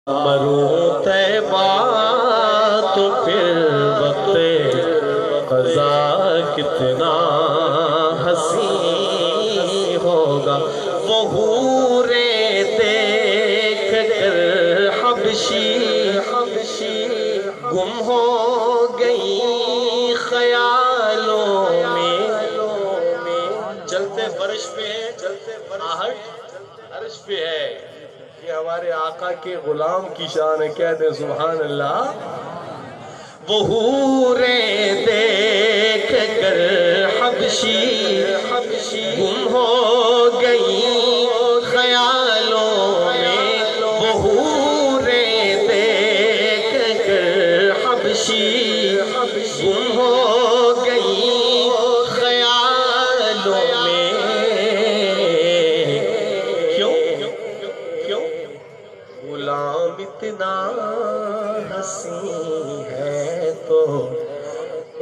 مروں طیبہ تو پھر وقت قضا کتنا حسین ہوگا، وہ حوریں دیکھ کر حبشی گم ہو گئی خیالوں میں۔ چلتے فرش پہ ہے، آہٹ عرش پہ ہے، یہ ہمارے آقا کے غلام کی شان ہے، کہتے ہیں سبحان اللہ۔ وہ حوریں دیکھ کر حبشی گم ہو گئی خیالوں میں، وہ حوریں دیکھ کر حبشی گم ہو گئی خیالوں میں۔ غلام اتنا حسین ہے تو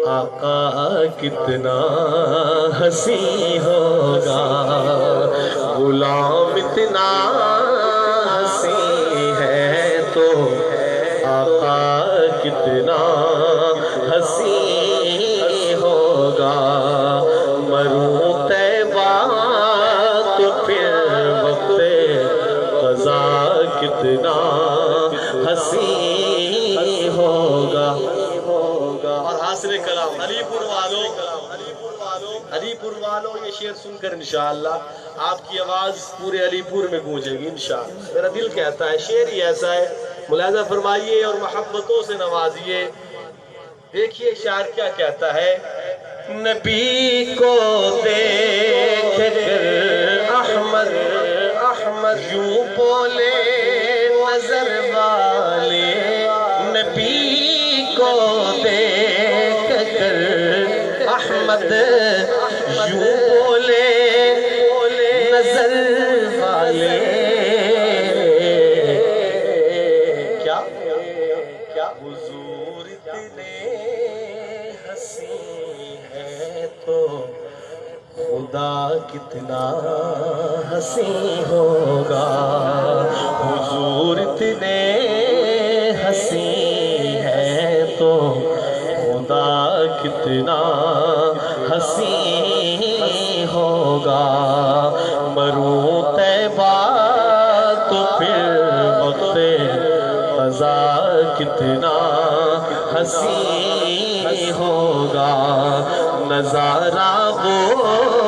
آقا کتنا حسین ہوگا، غلام اتنا حسین ہے تو آقا کتنا حسین ہوگا، مروں طیبہ تو پھر وقت قضا کتنا حسین ہوگا۔ اور حاصل کلام علی پور والوں یہ شعر سن کر انشاءاللہ آپ کی آواز پورے علی پور میں گونجے گی انشاءاللہ، میرا دل کہتا ہے، شعر ہی ایسا ہے، ملاحظہ فرمائیے اور محبتوں سے نوازیے۔ دیکھیے شاعر کیا کہتا ہے، نبی کو دیکھ کر احمد یوں بولے نظر والے، نبی کو دیکھ کر احمد یوں بولے نظر والے، کیا حضور اتنے حسین ہے تو خدا کتنا حسین ہوگا، حضور اتنے حسین ہے تو خدا کتنا حسین ہوگا، مروں طیبہ تو پھر وقت قضا کتنا حسین ہوگا، نظارہ وہ